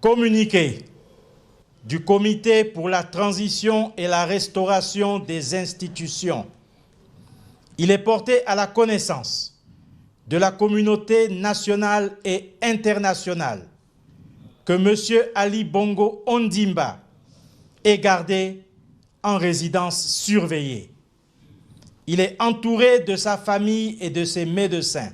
Communiqué du Comité pour la transition et la restauration des institutions. Il est porté à la connaissance de la communauté nationale et internationale que M. Ali Bongo Ondimba est gardé en résidence surveillée. Il est entouré de sa famille et de ses médecins.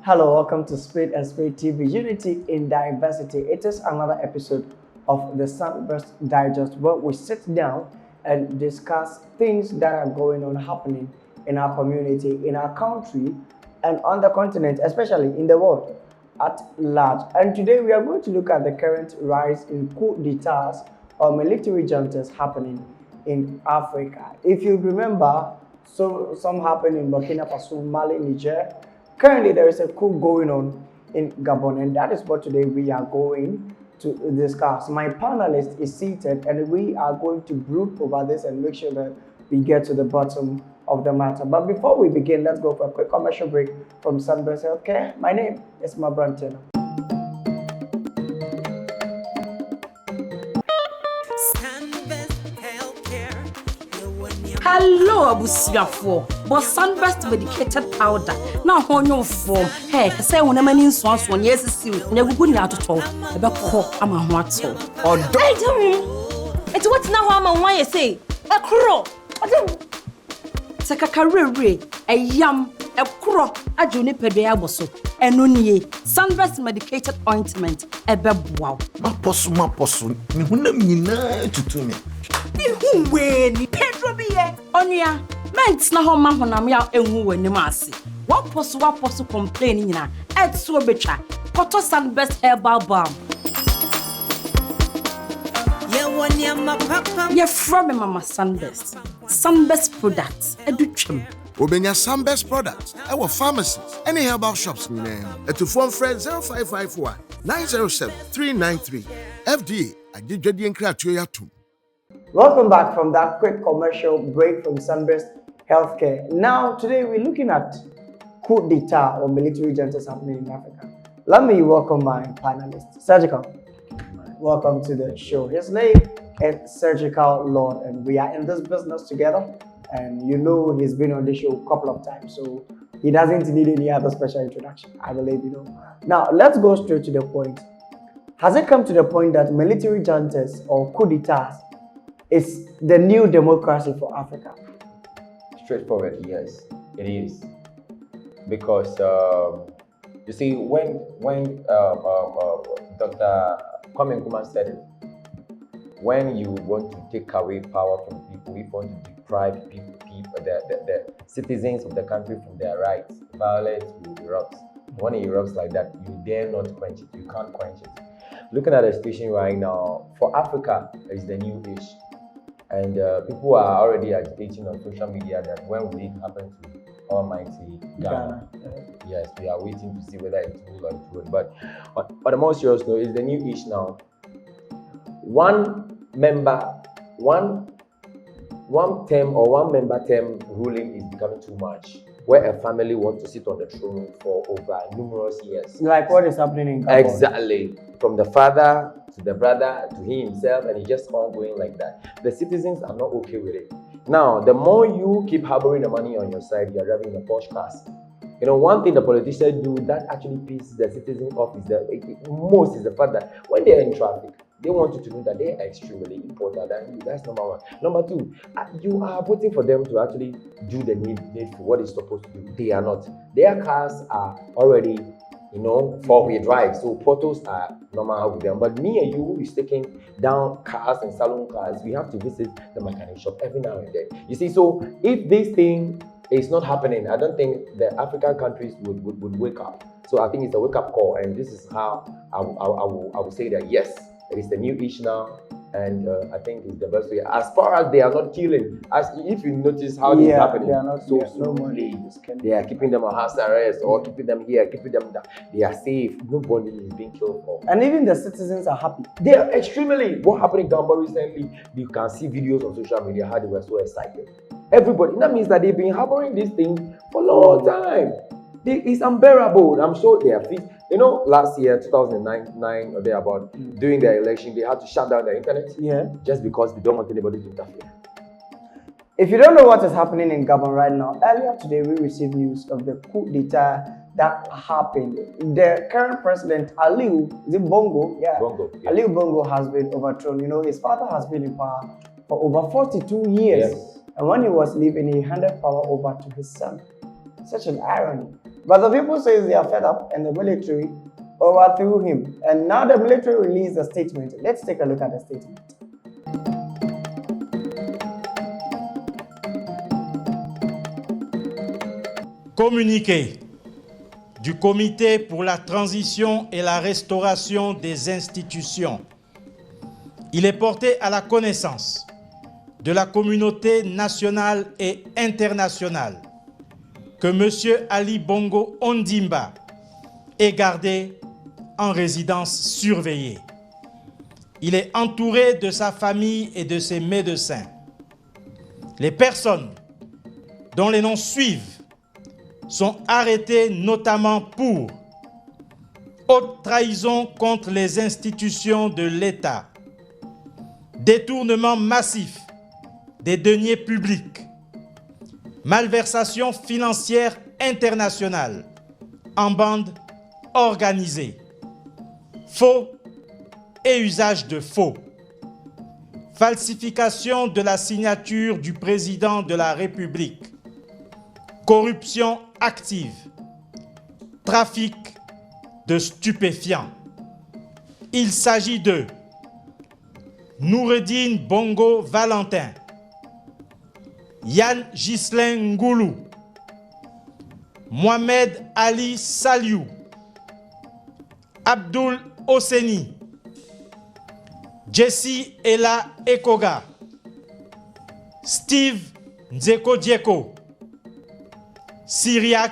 Hello, welcome to Spade TV, Unity in Diversity. It is another episode of the Sunburst Digest where we sit down and discuss things that are going on, happening in our community, in our country, and on the continent, especially in the world at large. And today we are going to look at the current rise in coup d'etats or military juntas happening in Africa. If you remember, some happened in Burkina Faso, Mali, Niger. Currently, there is a coup going on in Gabon, and that is what today we are going to discuss. My panelist is seated, and we are going to brood over this and make sure that we get to the bottom of the matter. But before we begin, let's go for a quick commercial break from Sunburst Healthcare. My name is Mabranton. Hello, Abusiafo. But Sunburst medicated powder. Now, on your form. Hey, say when a man in swans one years is never good out at all. About cock, I'm a what so. Or don't. It's what now I'm on why you say. A crow. Sakakarere, a yam, a crow, a juniper diaboso, and nunye, Sunburst medicated ointment, a bebwao. Maposu, Nihuna to me. Who when Pedro be Onia, meant na home man when I'm out and who in the massy. What posu complaining na, add so betra, Potter Sunburst herbal balm. You're from Mama Sunburst. Sunburst products, a dutchum. Obenya Sunburst products, our pharmacies, any herbal shops in name. To phone friend 0551 907 393. FDA, I did Jedi and Kratuyatum. Welcome back from that quick commercial break from Sunburst Healthcare. Now, today we're looking at coup d'etat or military juntas happening in Africa. Let me welcome my panelist, Surgical. Welcome to the show. His name is Surgical Lord, and we are in this business together. And you know he's been on the show a couple of times, so he doesn't need any other special introduction. I believe you know. Now, let's go straight to the point. Has it come to the point that military juntas or coup d'etats is the new democracy for Africa? Straightforward, yes, it is. Because you see, when Dr. Kwame Nkrumah said it, when you want to take away power from people, if you want to deprive people the citizens of the country from their rights, violence will erupt. When it erupts like that, you dare not quench it. You can't quench it. Looking at the situation right now, for Africa, is the new age. And people are already agitating on social media that when will it happen to almighty Ghana? Yes, we are waiting to see whether it will or it won't. But on the more serious note, it's the new age now. One term or one member term ruling is becoming too much, where a family wants to sit on the throne for over numerous years. Like what is happening in Gabon. Exactly. From the father to the brother to himself, and it's just ongoing like that. The citizens are not okay with it. Now, the more you keep harboring the money on your side, you're driving a Porsche cars. You know, one thing the politicians do that actually pisses the citizens off is the fact that when they're in traffic, they want you to know that they are extremely important than you. That's number one. Number two, you are voting for them to actually do the needful, what it's supposed to do. They are not. Their cars are already, four-wheel drive, so portals are normal with them. But me and you who is taking down cars and salon cars, we have to visit the mechanic shop every now and then. You see, so if this thing is not happening, I don't think the African countries would wake up. So I think it's a wake-up call, and this is how I would say that yes, it is the new issue now. And I think it's the best way. As far as they are not killing, as if you notice how this is happening, they are not so no slowly, money. they are keeping them on house arrest or keeping them here, keeping them down. They are safe. Nobody is being killed for. And even the citizens are happy. They are extremely. What happened in Gambia recently? You can see videos on social media how they were so excited. Everybody. That means that they've been harboring this thing for a long time. It's unbearable. I'm sure they are fit. You know, last year, 2009 or thereabout, during the election, they had to shut down the internet. Yeah. Just because they don't want anybody to interfere. If you don't know what is happening in Gabon right now, earlier today we received news of the coup d'etat that happened. The current president, Aliou Bongo, Aliou Bongo has been overthrown. You know, his father has been in power for over 42 years. Yes. And when he was leaving, he handed power over to his son. Such an irony. But the people say they are fed up and the military overthrew him. And now the military released a statement. Let's take a look at the statement. Communiqué du Comité pour la transition et la restauration des institutions. Il est porté à la connaissance de la communauté nationale et internationale que M. Ali Bongo Ondimba est gardé en résidence surveillée. Il est entouré de sa famille et de ses médecins. Les personnes dont les noms suivent sont arrêtées notamment pour haute trahison contre les institutions de l'État, détournement massif des deniers publics, malversation financière internationale en bande organisée, faux et usage de faux, falsification de la signature du président de la République, corruption active, trafic de stupéfiants. Il s'agit de Noureddine Bongo Valentin, Yann Ghislain Ngoulou, Mohamed Ali Saliou, Abdul Hosseini, Jesse Ella Ekoga, Steve Nzeko Dieko, Syriac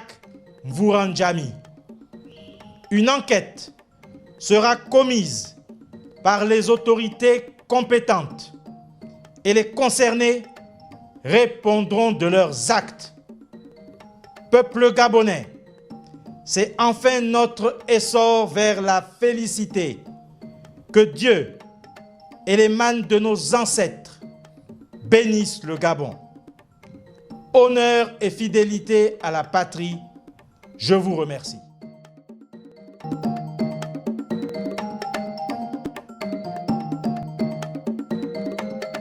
Mvouranjami. Une enquête sera commise par les autorités compétentes et les concernés répondront de leurs actes. Peuple gabonais, c'est enfin notre essor vers la félicité. Que Dieu et les mânes de nos ancêtres bénissent le Gabon. Honneur et fidélité à la patrie, je vous remercie.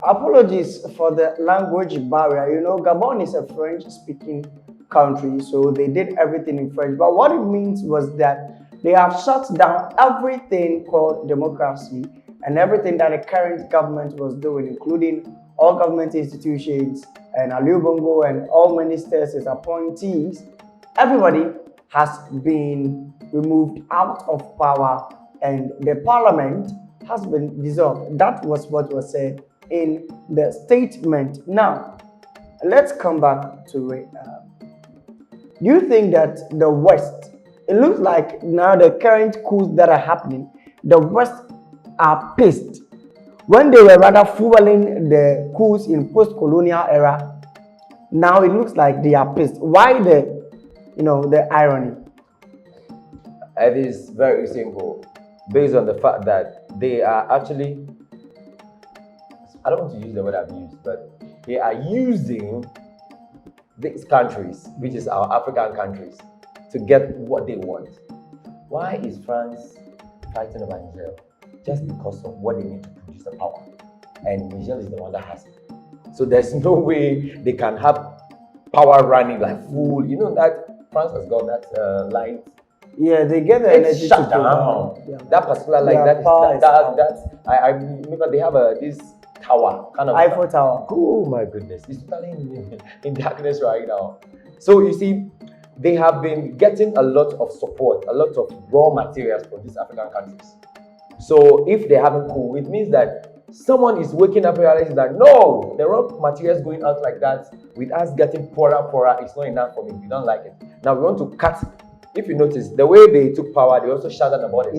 Apologies for the language barrier. You know, Gabon is a French-speaking country, so they did everything in French. But what it means was that they have shut down everything called democracy and everything that the current government was doing, including all government institutions and Aliou Bongo and all ministers, his appointees. Everybody has been removed out of power and the parliament has been dissolved. That was what was said in the statement. Now, let's come back to it. Do you think that the West, it looks like now the current coups that are happening, the West are pissed. When they were rather fueling the coups in post-colonial era, now it looks like they are pissed. Why the irony? It is very simple, based on the fact that they are actually, I don't want to use the word I've used, but they are using these countries, which is our African countries, to get what they want. Why is France fighting over Niger? Just because of what they need to produce the power. And Niger is the one that has it. So there's no way they can have power running like full. You know that France has got that line. Yeah, they get the energy shut to down. Yeah. That particular line, I remember they have this tower, kind of Eiffel Tower. Oh my goodness, it's totally in darkness right now. So you see, they have been getting a lot of support, a lot of raw materials from these African countries. So if they haven't cool, it means that someone is waking up realizing that no, the raw materials going out like that, with us getting poorer, it's not enough for me. We don't like it. Now we want to cut. If you notice, the way they took power, they also shut down the borders.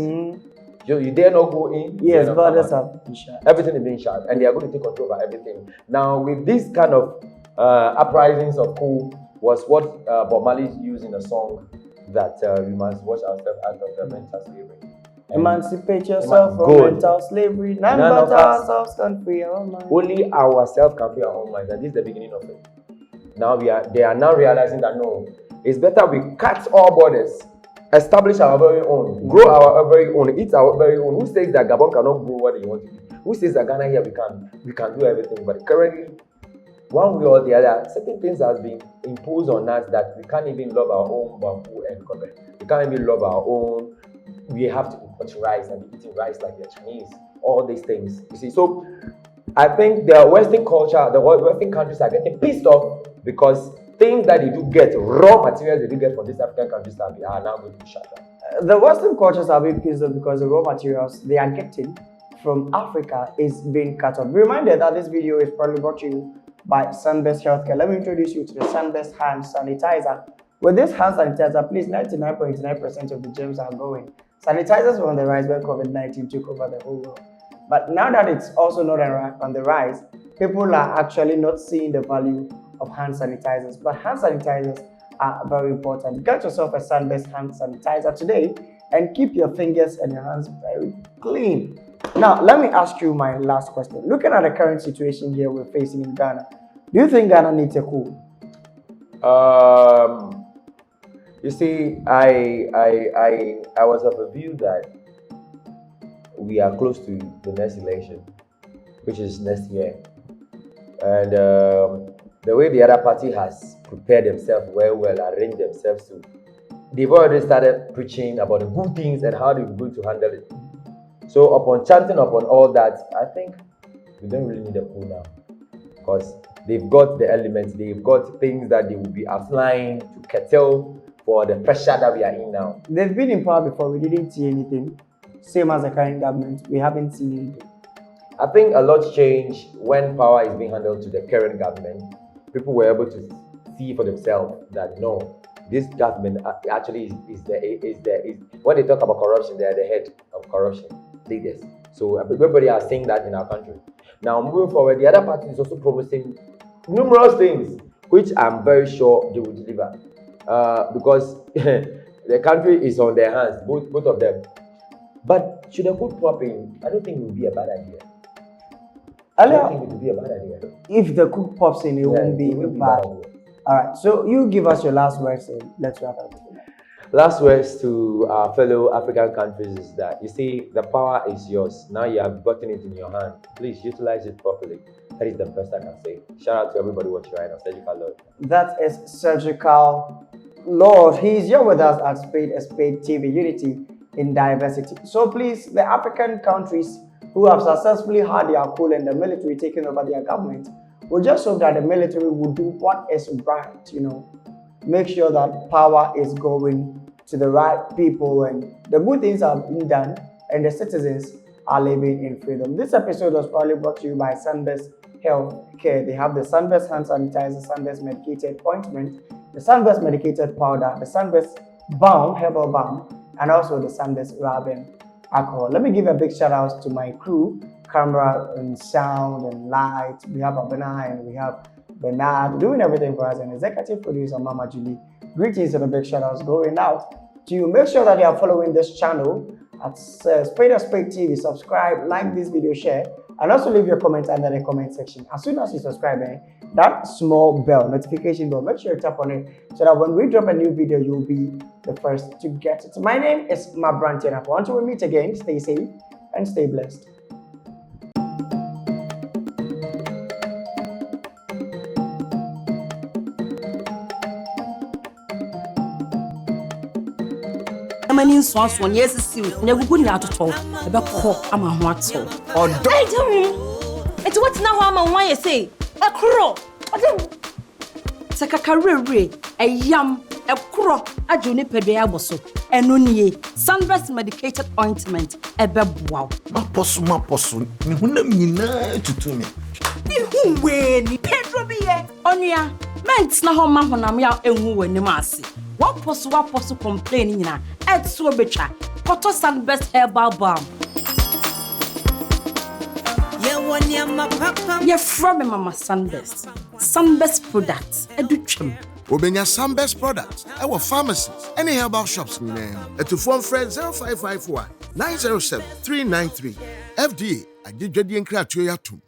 You dare not go in. Yes, borders have been shut. Everything is being shut, and they are going to take control over everything. Now, with this kind of uprisings of Coup, was what Bob Marley used in a song that we must watch ourselves out of the mental slavery. Emancipate yourself from mental slavery. None but ourselves can free our minds. Only ourselves can free our own minds, and this is the beginning of it. Now they are now realizing that no, it's better we cut all borders, establish our very own, grow our very own, eat our very own. Who says that Gabon cannot grow what they want to eat? Who says that Ghana here we can do everything? But currently, one way or the other, certain things have been imposed on us that we can't even love our own bamboo and cover. We can't even love our own. We have to import rice and be eating rice like the Chinese. All these things, you see. So I think the Western culture, the Western countries are getting pissed off because things that they do get, raw materials they do get from these African countries are now going to be shut down. The Western cultures are being pissed off because the raw materials they are getting from Africa is being cut off. Be reminded that this video is probably brought to you by Sunbest Healthcare. Let me introduce you to the Sunbest hand sanitizer. With this hand sanitizer, please, 99.9% of the germs are going. Sanitizers were on the rise when COVID-19 took over the whole world. But now that it's also not on the rise, people are actually not seeing the value of hand sanitizers. But hand sanitizers are very important. Get yourself a Sunbest hand sanitizer today and keep your fingers and your hands very clean. Now, let me ask you my last question. Looking at the current situation here we're facing in Ghana, do you think Ghana needs a coup? You see, I was of a view that we are close to the next election, which is next year. And the way the other party has prepared themselves well, arranged themselves to, they've already started preaching about the good things and how they're going to handle it. So upon chanting upon all that, I think we don't really need a coup now, because they've got the elements, they've got things that they will be applying to curtail for the pressure that we are in now. They've been in power before, we didn't see anything. Same as the current government, we haven't seen anything. I think a lot changed when power is being handled to the current government. People were able to see for themselves that no, this government actually is when they talk about corruption, they are the head of corruption leaders. So everybody are saying that in our country. Now moving forward, the other party is also promising numerous things, which I'm very sure they will deliver. Because the country is on their hands, both of them. But should a coup pop in, I don't think it would be a bad idea. I don't think it would be a bad idea. If the coup pops in, it won't be bad. Alright, so you give us your last words and let's wrap up. Last words to our fellow African countries is that, you see, the power is yours. Now you have gotten it in your hand. Please utilize it properly. That is the best I can say. Shout out to everybody watching right now. Surgical Lord. That is Surgical Lord. He is here with us at Spade TV, Unity in Diversity. So please, the African countries who have successfully had their coup and the military taking over their government, we just hope that the military will do what is right, make sure that power is going to the right people and the good things are being done and the citizens are living in freedom. This episode was probably brought to you by Sunbest Healthcare. They have the Sunbest hand sanitizer, Sunbest medicated ointment, the Sunbest medicated powder, the Sunbest balm, herbal balm, and also the Sunbest rubbing alcohol. Let me give a big shout out to my crew, camera and sound and light. We have Abena and we have Bernard doing everything for us, and executive producer Mama Julie. Greetings and a big shout outs going out to you. Make sure that you are following this channel at Spade TV. Subscribe, like this video, share, and also leave your comments under the comment section. As soon as you subscribe, that small bell, notification bell, make sure you tap on it so that when we drop a new video, you'll be the first to get it. My name is Mabrantian. Until we meet again, stay safe and stay blessed. Many swans one yes is you never good now to talk about cock am a what so or it's what now am why you say a crow sakakare a yam ekuro ajo ne pedua aboso eno nie Sunburst medicated ointment ebeboa maposo me hunam nyina tutumi ihu we ni Pedro biye onua ment na ho ma honam ya enhu wanim ase waposo complain nyina etso betwa koto Sunburst herbal balm ye from mama Sunburst products edutwem Obenya Sunburst products. Our pharmacies. Any herbal shops in there. To phone friend 0551 907 393. FDA. I did Jadi and Kratio Yatum.